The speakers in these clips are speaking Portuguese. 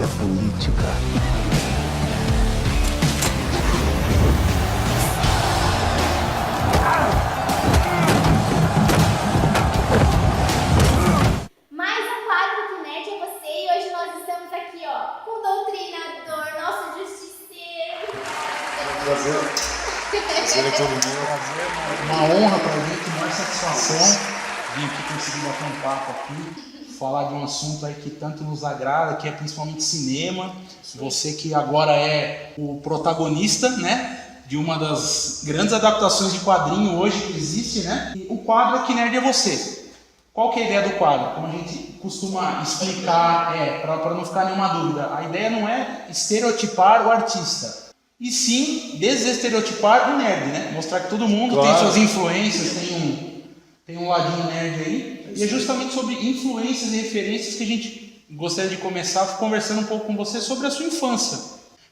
vida é política. Mais um quadro do Nerd é você e hoje nós estamos aqui, ó, com o doutrinador, nosso justiceiro. Prazer a todo mundo. Uma honra pra gente, uma satisfação vir aqui conseguir bater um papo aqui, falar de um assunto aí que tanto nos agrada, que é principalmente cinema. Você que agora é o protagonista, né, de uma das grandes adaptações de quadrinho hoje que existe, né? E o quadro aqui Nerd é você. Qual que é a ideia do quadro? Como a gente costuma explicar, para não ficar nenhuma dúvida, a ideia não é estereotipar o artista, e sim desestereotipar o nerd, né? Mostrar que todo mundo tem suas influências, tem um ladinho nerd aí. E é justamente sobre influências e referências que a gente gostaria de começar conversando um pouco com você sobre a sua infância.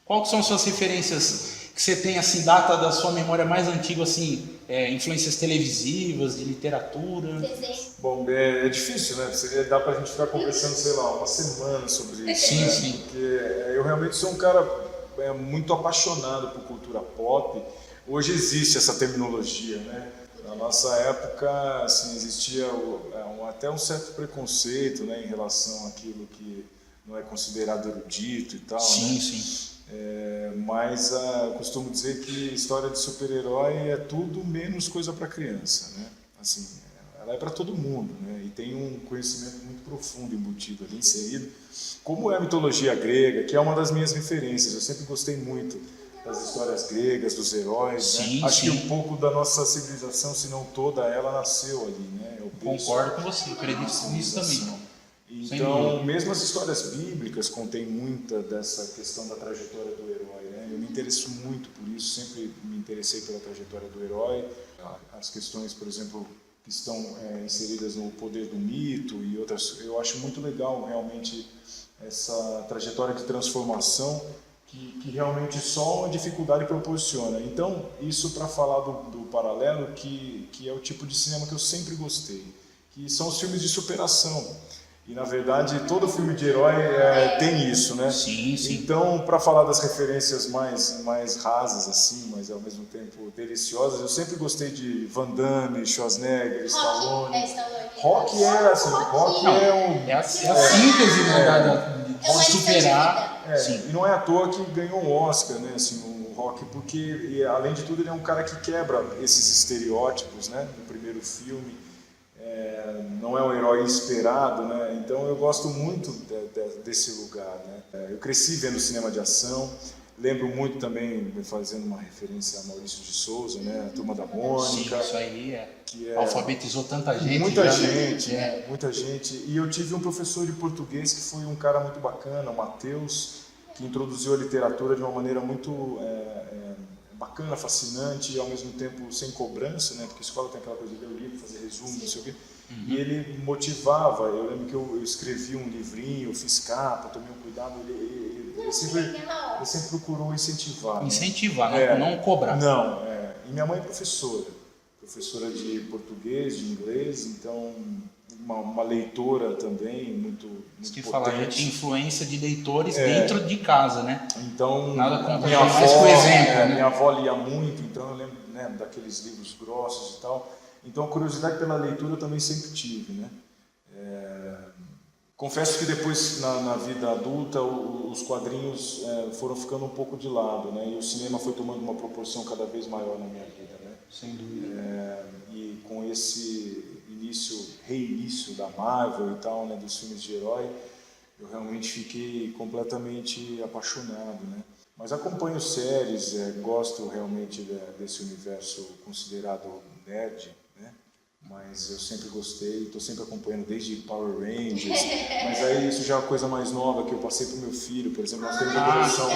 Qual que são suas referências que você tem, assim, data da sua memória mais antiga, assim, influências televisivas, de literatura? Desenho. Bom, é difícil, né? Dá pra gente ficar conversando, sei lá, uma semana sobre isso. Sim, né? sim. Porque eu realmente sou um cara muito apaixonado por cultura pop. Hoje existe essa terminologia, né? Na nossa época, assim, existia até um certo preconceito, né, em relação àquilo que não é considerado erudito e tal. Sim, né? sim. Mas eu costumo dizer que história de super-herói é tudo menos coisa para criança, né? Assim, ela é para todo mundo, né? E tem um conhecimento muito profundo embutido ali, inserido, como é a mitologia grega, que é uma das minhas referências. Eu sempre gostei muito das histórias gregas, dos heróis, Sim, né? Acho sim. que um pouco da nossa civilização, se não toda, ela nasceu ali, né? Eu Concordo com você, acredito nisso também. Então, mesmo as histórias bíblicas contêm muita dessa questão da trajetória do herói, né? Eu me interesso muito por isso, sempre me interessei pela trajetória do herói. As questões, por exemplo, que estão inseridas no poder do mito e outras, eu acho muito legal realmente essa trajetória de transformação que realmente só a dificuldade proporciona. Então, isso para falar do paralelo, que é o tipo de cinema que eu sempre gostei, que são os filmes de superação. E, na verdade, todo filme de herói tem isso, né? Sim, sim. Então, para falar das referências mais rasas, assim, mas ao mesmo tempo deliciosas, eu sempre gostei de Van Damme, Schwarzenegger, Stallone. Rock é assim, rock é um... É a síntese, né, de superar. E não é à toa que ganhou um Oscar, né, assim, o Rock, porque, além de tudo, ele é um cara que quebra esses estereótipos, né, no primeiro filme. Não é um herói esperado, né? Então eu gosto muito desse lugar, né? Eu cresci vendo cinema de ação, lembro muito também, fazendo uma referência a Maurício de Souza, né? A Turma da Mônica. Sim, isso aí alfabetizou tanta gente. Muita já, gente, né? muita gente. E eu tive um professor de português que foi um cara muito bacana, o Matheus, que introduziu a literatura de uma maneira muito bacana, fascinante e ao mesmo tempo sem cobrança, né? Porque a escola tem aquela coisa de ler o livro, fazer resumo, não sei o quê. E ele motivava. Eu lembro que eu escrevi um livrinho, eu fiz capa, tomei um cuidado. Ele sempre procurou incentivar. Incentivar, né? Não cobrar. Não, E minha mãe é professora de português, de inglês, então uma leitora também muito que potente. fala, a gente tem influência de leitores dentro de casa, né? Então, nada como minha mais avó, que o exemplo, né? Minha avó lia muito, então eu lembro, né, daqueles livros grossos e tal. Então a curiosidade pela leitura eu também sempre tive, né? Confesso que depois, na vida adulta, os quadrinhos foram ficando um pouco de lado, né? E o cinema foi tomando uma proporção cada vez maior na minha vida, né? Sem dúvida. E com esse reinício da Marvel e tal, né, dos filmes de herói, eu realmente fiquei completamente apaixonado, né? Mas acompanho séries, gosto realmente desse universo considerado nerd, né? Mas eu sempre gostei, estou sempre acompanhando desde Power Rangers, mas aí isso já é uma coisa mais nova que eu passei para o meu filho, por exemplo, nós temos a coleção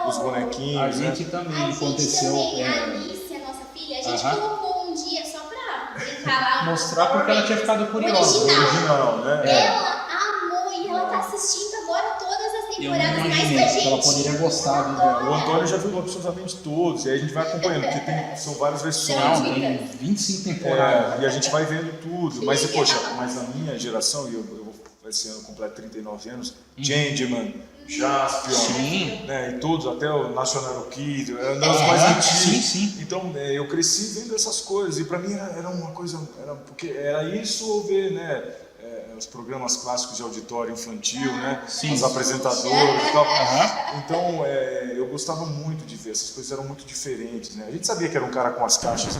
dos bonequinhos. A gente também aconteceu. A Alice, a nossa filha, a gente colocou um dia só para brincar lá. Mostrar porque ela tinha ficado curiosa. Original, né? Ela amou e ela tá assistindo agora todas as temporadas mais que a gente. Ela poderia gostar do O Antônio já viu absolutamente todos, e aí a gente vai acompanhando, porque são várias versões. Não, tem 25 temporadas. E a gente vai vendo tudo. Mas, poxa, na minha geração, e eu vou esse ano completo 39 anos, Changeman, Jaspion, né, e todos, até o National Kid, eram os mais antigos. Sim. Então eu cresci vendo essas coisas, e para mim era uma coisa, porque era isso ou ver, né, os programas clássicos de auditório infantil, né, os apresentadores e tal. Então eu gostava muito de ver, essas coisas eram muito diferentes, né. A gente sabia que era um cara com as caixas,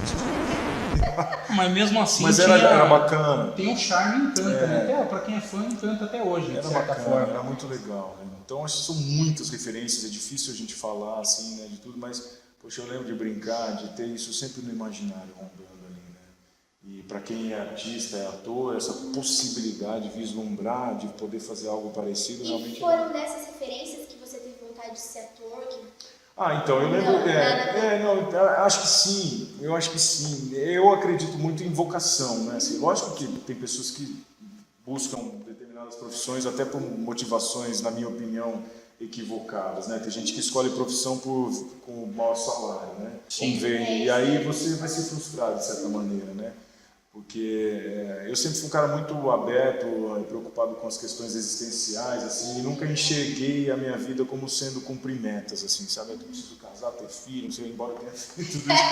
Mas mesmo assim mas era bacana. Tem um charme, encanta, né? Até, pra quem é fã, encanta até hoje, né? Era bacana, era muito legal, né? Então acho que são muitas referências, é difícil a gente falar assim, né, de tudo, mas poxa, eu lembro de brincar, de ter isso sempre no imaginário rondando ali, né? E para quem é artista, é ator, essa possibilidade de vislumbrar, de poder fazer algo parecido, E realmente... foram dessas referências que você teve vontade de ser ator? Então, eu lembro... acho que sim, eu acho que sim. Eu acredito muito em vocação, né? Assim, lógico que tem pessoas que buscam determinadas profissões até por motivações, na minha opinião, equivocadas, né? Tem gente que escolhe profissão com maior salário, né? Sim. E aí você vai se frustrar de certa maneira, né? Porque eu sempre fui um cara muito aberto, preocupado com as questões existenciais, assim, e nunca enxerguei a minha vida como sendo cumprir metas, assim, sabe? Eu preciso casar, ter filho, não sei, embora eu tenha feito tudo isso,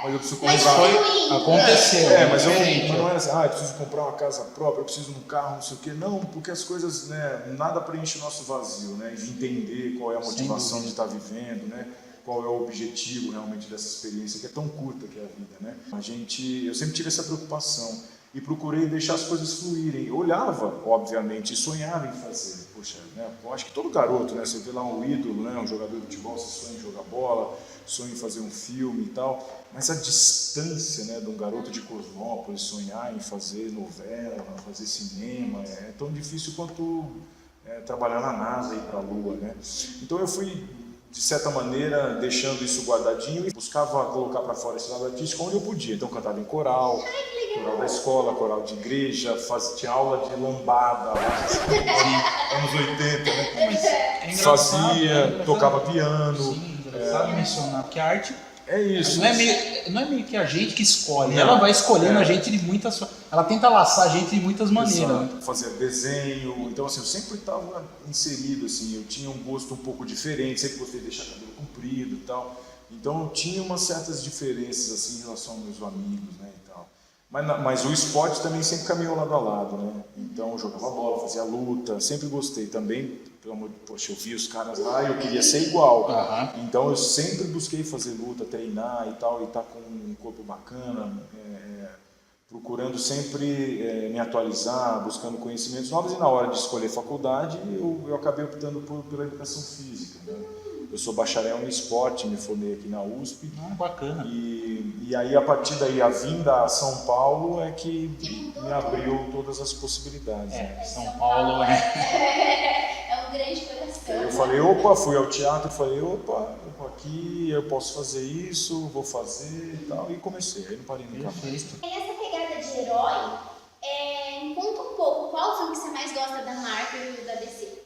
mas eu preciso comprar... Aconteceu. Mas não era assim, eu preciso comprar uma casa própria, eu preciso de um carro, não sei o quê. Não, porque as coisas, né, nada preenche o nosso vazio, né? De entender qual é a motivação de estar vivendo, né? Qual é o objetivo realmente dessa experiência, que é tão curta que é a vida, né? Eu sempre tive essa preocupação e procurei deixar as coisas fluírem. Eu olhava, obviamente, e sonhava em fazer. Poxa, né? Eu acho que todo garoto, né? Você vê lá um ídolo, né? Um jogador de futebol, você sonha em jogar bola, sonha em fazer um filme e tal. Mas a distância, né, de um garoto de Cosmópolis sonhar em fazer novela, fazer cinema, é tão difícil quanto trabalhar na NASA e ir para a Lua, né? Então eu fui, de certa maneira, deixando isso guardadinho e buscava colocar para fora esse lado artístico onde eu podia. Então, cantava em coral, coral da escola, coral de igreja, tinha aula de lambada lá, anos 80, né? Fazia, tocava piano. Sim, engraçado mencionar, porque a arte é isso. Não é meio que a gente que escolhe, ela vai escolhendo a gente de muitas... Ela tenta laçar a gente de muitas maneiras. Né? Fazia desenho, então assim, eu sempre estava inserido, assim, eu tinha um gosto um pouco diferente, sempre gostei de deixar cabelo comprido e tal, então eu tinha umas certas diferenças assim, em relação aos meus amigos, né, e tal. Mas o esporte também sempre caminhou lado a lado, né, então eu jogava bola, fazia luta, sempre gostei também, pelo amor de, poxa, eu via os caras lá e eu queria ser igual, então eu sempre busquei fazer luta, treinar e tal, e estar com um corpo bacana, procurando sempre me atualizar, buscando conhecimentos novos, e na hora de escolher faculdade eu acabei optando pela educação física, né? Eu sou bacharel em esporte, me formei aqui na USP. Bacana. E aí, a partir daí, a vinda a São Paulo é que me abriu todas as possibilidades. Né? São Paulo é um grande coração. Eu falei, fui ao teatro, falei, aqui eu posso fazer isso, vou fazer e tal, e comecei, aí não parei nunca mais. E essa pegada de herói, conta um pouco, qual filme que você mais gosta da Marvel e da DC?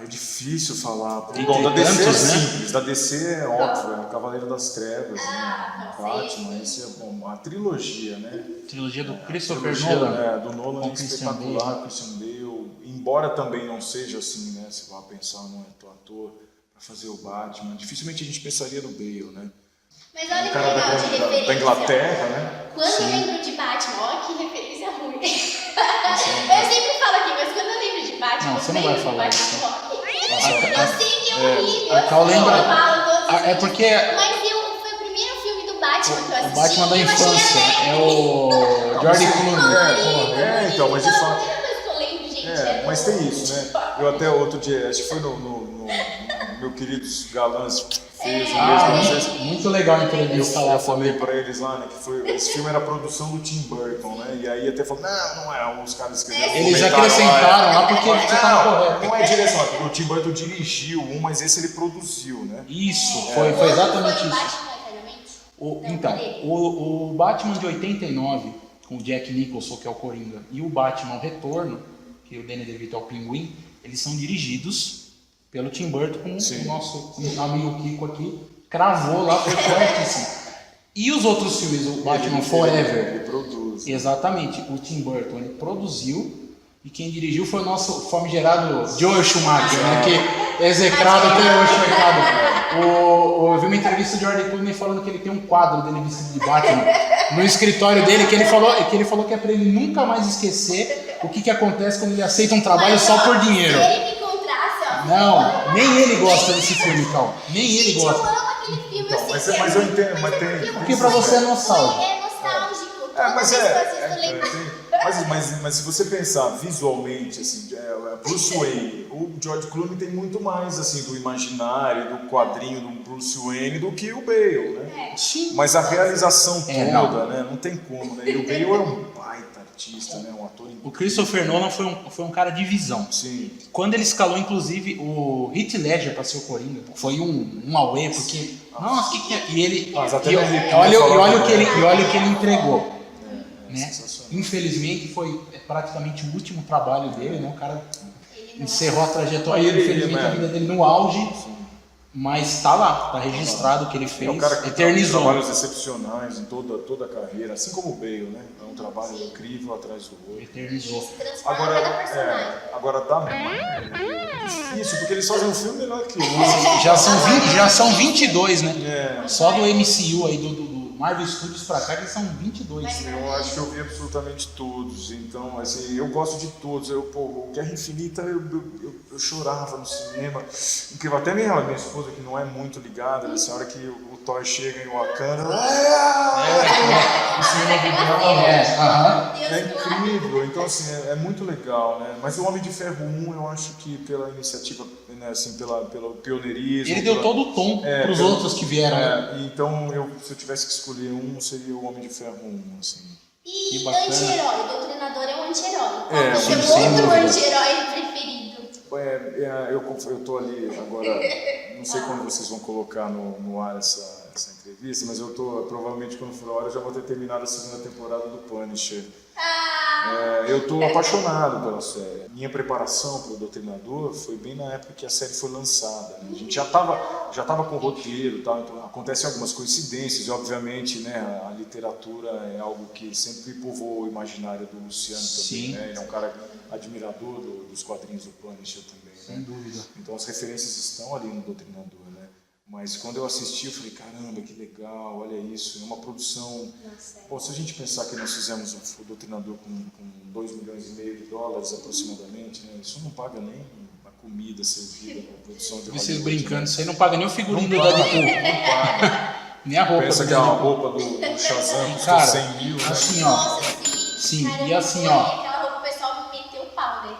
É difícil falar. Tem da DC tantos, é né? simples, da DC é óbvio, é o Cavaleiro das Trevas, né? Batman, esse é bom. A trilogia, né? Trilogia do Christopher Nolan. Do Nolan é Christian espetacular, Christian Bale. Embora também não seja assim, né? Se vai pensar num ator para fazer o Batman, dificilmente a gente pensaria no Bale, né? Mas olha o que cara legal de referência. da Inglaterra, né? Quando eu lembro de Batman, olha que referência ruim. Eu sempre falo aqui, mas quando eu lembro de Batman, você não vai falar isso. Eu sei que é horrível. A Cal lembra. É porque. Mas foi o primeiro filme do Batman que eu assisti. O Batman da infância. É o George Clooney. Então, mas de fato. A primeira coisa que eu lembro, gente. Mas tem isso, né? Eu até outro dia, acho que foi no meu queridos galãs fez muito legal a entrevista lá. Eu falei pra eles lá, né, que esse filme era produção do Tim Burton, né? E aí até falou, não é, os caras escreveram. Eles acrescentaram lá porque você tá correto. Não é direção, porque o Tim Burton dirigiu mas esse ele produziu, né? Isso, foi exatamente Foi o isso. Batman, Então, o Batman de 89, com o Jack Nicholson, que é o Coringa, e o Batman Retorno, que o Danny DeVito é o Pinguim, eles são dirigidos pelo Tim Burton, com o nosso amigo Kiko aqui, cravou lá, foi fortíssimo. E os outros filmes, o Batman Forever, ele produz. Exatamente, o Tim Burton ele produziu, E quem dirigiu foi o nosso famigerado Joel Schumacher, né? Que é execrado até hoje, coitado. Eu vi uma entrevista de George Clooney falando que ele tem um quadro dele vestido de Batman no escritório dele, que ele falou que é pra ele nunca mais esquecer o que acontece quando ele aceita um trabalho só por dinheiro. Se ele me encontrasse, ó. Não, nem ele gosta desse filme, Cal. Nem ele Eu gosta. amo aquele filme, Então, eu mas sei que eu entendo, mas tem... Porque pra você é nostálgico. É nostálgico. É, mas Toda vez que eu assisto, eu lembro. mas se você pensar visualmente, assim, Bruce Wayne, o George Clooney tem muito mais assim do imaginário, do quadrinho do Bruce Wayne do que o Bale, né? Sim. Mas a realização não. toda, né? Não tem como, né? E o Bale é um baita artista, né? Um ator incrível. O Christopher Nolan foi um cara de visão. Sim. Quando ele escalou, inclusive, o Heath Ledger para ser o Coringa, foi um auê, porque... Nossa, que é? E ele... Mas até e me arrepio olha falar o que ele entregou. Né? Sensacional. Infelizmente, foi praticamente o último trabalho dele, né? O cara Ele não- encerrou a trajetória, Ele- infelizmente, ele- a vida dele no auge. Mas tá lá, tá registrado o que ele É fez, um cara que tem eternizou. trabalhos excepcionais em toda a carreira, assim como o Bale, né? É um trabalho incrível atrás do outro. Eternizou. Se transforma cada personagem. Agora dá difícil, porque eles fazem um filme melhor que o outro. Já são 22, né? É, Só do MCU aí, do Marvel Studios pra cá, que são 22. eu acho que eu vi absolutamente todos, então, assim, eu gosto de todos. O Guerra Infinita, eu chorava no cinema. Incrível, até minha esposa, que não é muito ligada, nessa hora que o Thor chega em Wakanda, o cinema vibrava. Aham. É incrível, então assim, é muito legal, né? Mas o Homem de Ferro 1, eu acho que pela iniciativa, né, assim, pelo pioneirismo... Ele deu todo o tom pros outros que vieram. Né? Então, se eu tivesse que escolher um, seria o Homem de Ferro 1, assim. E Que bacana. anti-herói, o Doutrinador é um anti-herói. É, Qual o sem seu outro dúvida. anti-herói preferido? Eu tô ali agora, não sei quando vocês vão colocar no ar essa entrevista, mas provavelmente quando for a hora, eu já vou ter terminado a segunda temporada do Punisher. Eu tô apaixonado pela série. Minha preparação para o Doutrinador foi bem na época que a série foi lançada, né? A gente já tava com o roteiro e tal, então acontecem algumas coincidências e obviamente, né, a literatura é algo que sempre povoou o imaginário do Luciano também, Sim. né? Ele é um cara admirador dos quadrinhos do Punisher também, né? Sem dúvida. Então as referências estão ali no Doutrinador, né? Mas quando eu assisti, eu falei, caramba, que legal, olha isso, é uma produção... Bom, se a gente pensar que nós fizemos o Doutrinador com 2,5 milhões de dólares aproximadamente, né? Isso não paga nem a comida servida na produção de Vocês Hollywood, brincando, né? isso aí não paga nem o figurinho do Não Deadpool. paga. Nem a roupa Pensa do que é uma Deadpool. roupa do Shazam, custou Cara, 100 mil, né? assim, ó. Nossa, sim. Sim, Cara, e assim, eu ó. vi aquela roupa, o pessoal meteu o pau, né?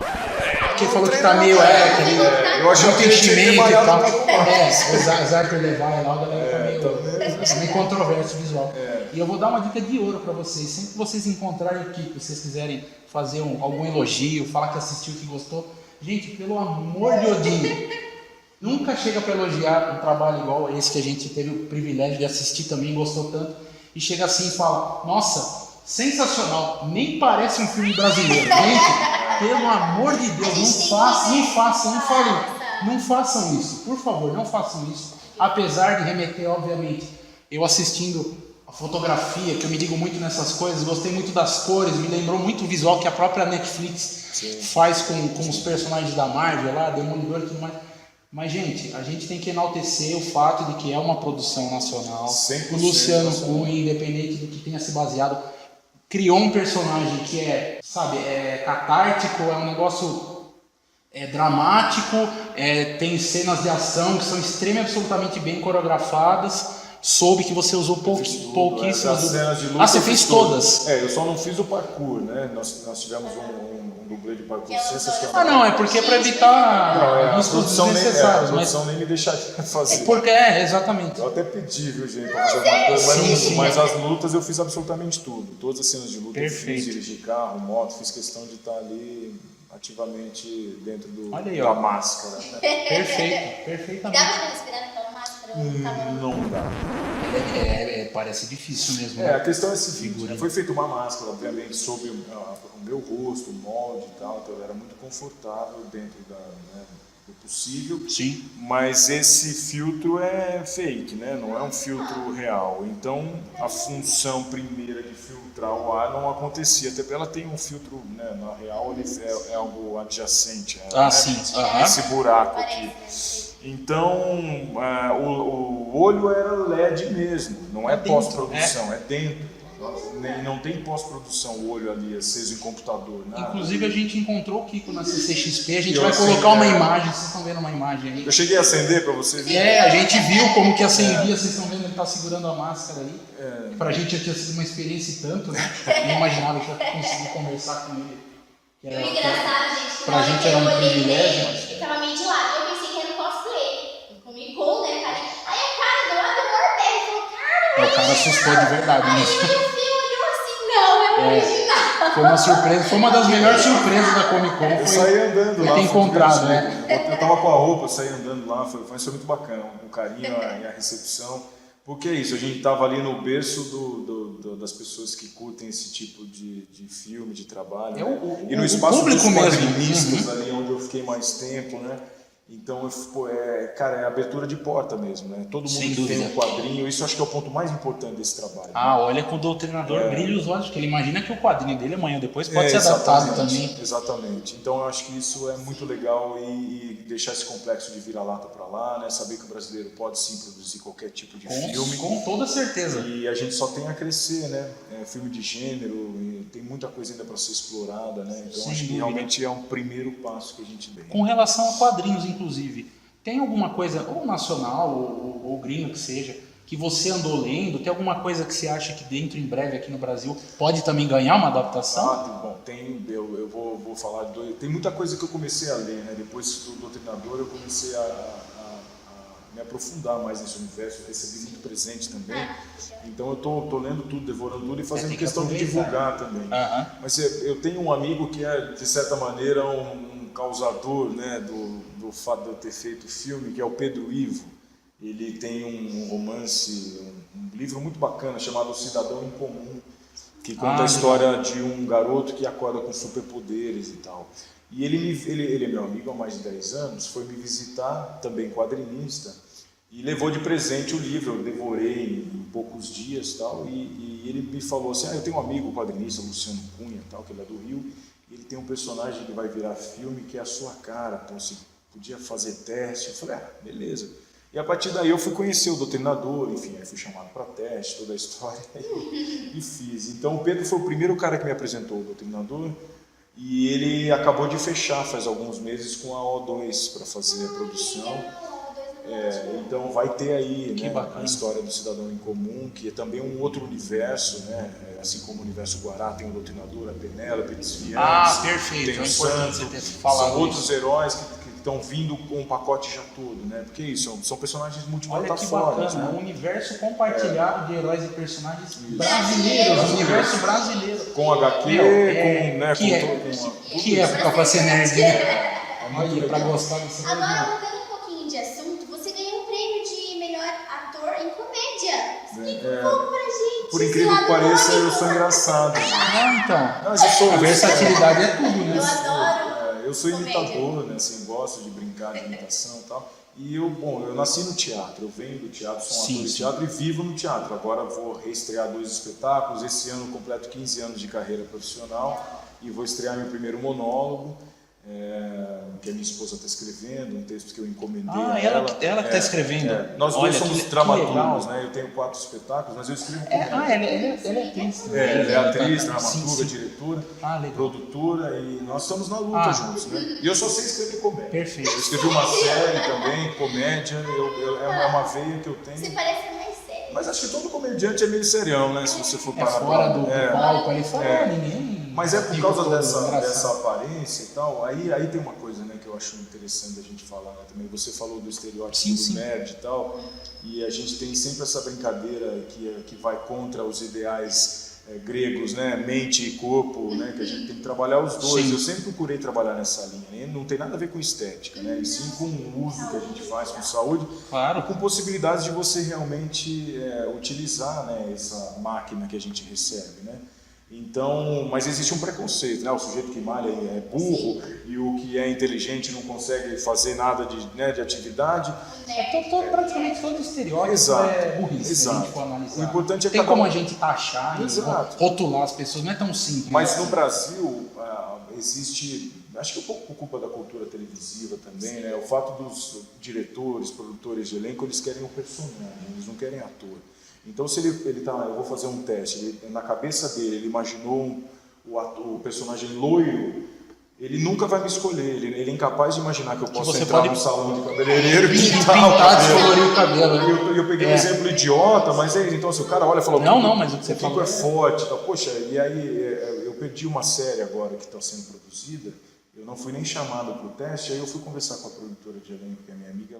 Quem falou que tá meio Eu achei que ele tinha enchimento e trabalhado tal. um pouco mais. O Zachary Levi lá, a galera tá meio controverso visual. E eu vou dar uma dica de ouro pra vocês. Sempre que vocês encontrarem aqui, que vocês quiserem fazer algum elogio, falar que assistiu, que gostou, gente, pelo amor de Odin, nunca chega pra elogiar um trabalho igual esse que a gente teve o privilégio de assistir também, gostou tanto, e chega assim e fala, nossa, sensacional, nem parece um filme brasileiro. Gente, pelo amor de Deus, não façam isso, por favor, não façam isso. Apesar de remeter, obviamente, eu assistindo a fotografia, que eu me digo muito nessas coisas, gostei muito das cores, me lembrou muito o visual que a própria Netflix faz com os personagens da Marvel lá, Demolidor e tudo mais. Mas, gente, a gente tem que enaltecer o fato de que é uma produção nacional. 100% O Luciano nacional. Cunha, independente do que tenha se baseado, criou um personagem que é, sabe, catártico, é um negócio dramático, tem cenas de ação que são extremamente, absolutamente bem coreografadas. Soube que você usou pouquíssimas. Das cenas de luta, Você eu fez fiz todas. Eu só não fiz o parkour, né? Nós tivemos um dublê de parkour sensacional. Ah, não, é porque é pra evitar A riscos produção nem desnecessários. Mas nem me deixaria fazer. porque exatamente. Eu até pedi, viu, gente, pra fazer alguma coisa, Sim. mas as lutas eu fiz absolutamente tudo. Todas as cenas de luta Perfeito. eu fiz, dirigir carro, moto, fiz questão de estar ali ativamente dentro Olha aí, da ó. máscara. Né? Perfeito, perfeitamente. Dá pra respirar naquela máscara? Tava... Não dá. Parece difícil mesmo. A Né? questão é a seguinte, Figura. né? Foi feita uma máscara, obviamente, sob o meu rosto, o molde e tal, então era muito confortável dentro possível. Sim. Mas esse filtro é fake, né? Não é um filtro real. Então a função primeira de filtrar o ar não acontecia. Até porque ela tem um filtro, né? Na real ele é algo adjacente. Né? Sim. Esse buraco aqui. Então o olho era LED mesmo, não é pós-produção, é dentro. Não tem pós-produção o olho ali aceso em computador. Nada. Inclusive a gente encontrou o Kiko na CCXP, a gente vai colocar uma imagem, vocês estão vendo uma imagem aí. Eu cheguei a acender para vocês verem. A gente viu como que acendia, vocês estão vendo, ele tá segurando a máscara aí. Pra gente já tinha sido uma experiência e tanto, né? Eu imaginava que eu ia conseguir conversar com ele. E o engraçado, gente, pra gente era um privilégio. Ele tava meio de lado, eu pensei que era um cosplay. Comic Con, né, cara? Aí a cara do lado do Norberto falou, cara, O cara assustou de verdade. aí Mas... eu vi o filme e eu assim, não, é o original. Foi uma surpresa, foi uma das melhores surpresas da Comic Con. Eu saí andando lá. Ter encontrado, né? Eu tava com a roupa, eu saí andando lá, foi muito bacana, o carinho e a recepção. Porque é isso, a gente tava ali no berço das pessoas que curtem esse tipo de filme, de trabalho. Né? E no espaço dos quadrinistas ali onde eu fiquei mais tempo, né? Então, cara, é abertura de porta mesmo, né? Todo mundo que tem um quadrinho, isso acho que é o ponto mais importante desse trabalho. Né? Olha que o doutrinador brilha os olhos, porque ele imagina que o quadrinho dele amanhã depois pode ser adaptado também. Exatamente. Então, eu acho que isso é muito legal e deixar esse complexo de vira-lata para lá, né? Saber que o brasileiro pode sim produzir qualquer tipo de filme. Com toda certeza. E a gente só tem a crescer, né? Filme de gênero, tem muita coisa ainda para ser explorada, né? Então, acho que realmente é um primeiro passo que a gente deu. Com relação a quadrinhos, inclusive, tem alguma coisa, ou nacional, ou gringo que seja, que você andou lendo? Tem alguma coisa que você acha que dentro, em breve, aqui no Brasil, pode também ganhar uma adaptação? Eu vou falar de dois. Tem muita coisa que eu comecei a ler, né? Depois do Doutrinador, eu comecei a me aprofundar mais nesse universo, eu recebi muito presente também. Então eu tô lendo tudo, devorando tudo e fazendo questão de divulgar também. Mas eu tenho um amigo que é, de certa maneira, um causador, né, do fato de eu ter feito o filme, que é o Pedro Ivo. Ele tem um romance, um livro muito bacana chamado O Cidadão em Comum, que conta a história de um garoto que acorda com superpoderes e tal. E ele é meu amigo há mais de 10 anos, foi me visitar, também quadrinista, e levou de presente o livro. Eu devorei em poucos dias tal, e ele me falou assim, eu tenho um amigo quadrinista, Luciano Cunha, tal, que ele é do Rio, ele tem um personagem que vai virar filme que é a sua cara, então você podia fazer teste. Eu falei, beleza. E a partir daí eu fui conhecer o Doutrinador, enfim, aí fui chamado para teste, toda a história, e fiz. Então o Pedro foi o primeiro cara que me apresentou o Doutrinador, e ele acabou de fechar faz alguns meses com a O2 para fazer a produção. Então vai ter aí, né, a história do Cidadão em Comum, que é também um outro universo, né? Assim como o universo Guará tem o Doutrinador, a Penélope, Desviantes, perfeito. tem o Santo, são outros heróis que estão vindo com o pacote já todo, né? Porque isso, são personagens multiplataformas. Olha que bacana, um universo compartilhado de heróis e personagens brasileiros, universo brasileiro. Com HQ, que época pra ser nerd, né? Olha, pra gostar desse Agora, mudando um pouquinho de assunto, você ganhou um prêmio de melhor ator em comédia. Explica um pouco pra gente. Por incrível que pareça, eu sou engraçado. A versatilidade é tudo, né? Eu adoro. Eu sou imitador, né? Assim, gosto de brincar de imitação e tal. E eu nasci no teatro, eu venho do teatro, sou um ator de teatro e vivo no teatro. Agora vou reestrear 2 espetáculos. Esse ano eu completo 15 anos de carreira profissional e vou estrear meu primeiro monólogo, que a minha esposa está escrevendo, um texto que eu encomendei a ela. Ela que está escrevendo? Nós dois somos dramaturgos, né? Eu tenho 4 espetáculos, mas eu escrevo com ela. Ela é atriz. Ela é atriz, dramaturga, diretora, legal. produtora, e nós estamos na luta juntos, né? E eu só sei escrever comédia. Perfeito. Eu escrevi uma série também, comédia, é uma veia que eu tenho. Você parece mais sério. Mas acho que todo comediante é meio serião, né? Se você for parar fora do palco, ele fala, ninguém... Mas é por causa dessa aparência e tal, aí tem uma coisa, né, que eu acho interessante a gente falar, né, também. Você falou do estereótipo do nerd e tal, e a gente tem sempre essa brincadeira que vai contra os ideais gregos, né, mente e corpo, né, que a gente tem que trabalhar os dois. Eu sempre procurei trabalhar nessa linha, né? Não tem nada a ver com estética, né, e sim com o uso que a gente faz com saúde, e com possibilidades de você realmente utilizar, né, essa máquina que a gente recebe, né. Então, mas existe um preconceito, né? O sujeito que malha é burro e o que é inteligente não consegue fazer nada de atividade. Praticamente todo estereótipo Exato, é burrice, se a gente exato. for analisar. O importante é Tem cada como um- a gente taxar Exato. e rotular as pessoas, não é tão simples. Mas né? no Brasil existe, acho que um pouco por culpa da cultura televisiva também, né? O fato dos diretores, produtores de elenco, eles querem um personagem, eles não querem ator. Então se ele tá, eu vou fazer um teste, na cabeça dele ele imaginou o personagem loiro, ele nunca vai me escolher, ele é incapaz de imaginar que eu posso você entrar pode num salão de cabeleireiro e pintar, descolorir o cabelo. né? eu peguei um exemplo idiota, mas é, então se o cara olha e fala, Não, mas o que você Kiko falou é forte, tá? Poxa, e aí eu perdi uma série agora que está sendo produzida, eu não fui nem chamado para o teste, aí eu fui conversar com a produtora de elenco, que é minha amiga,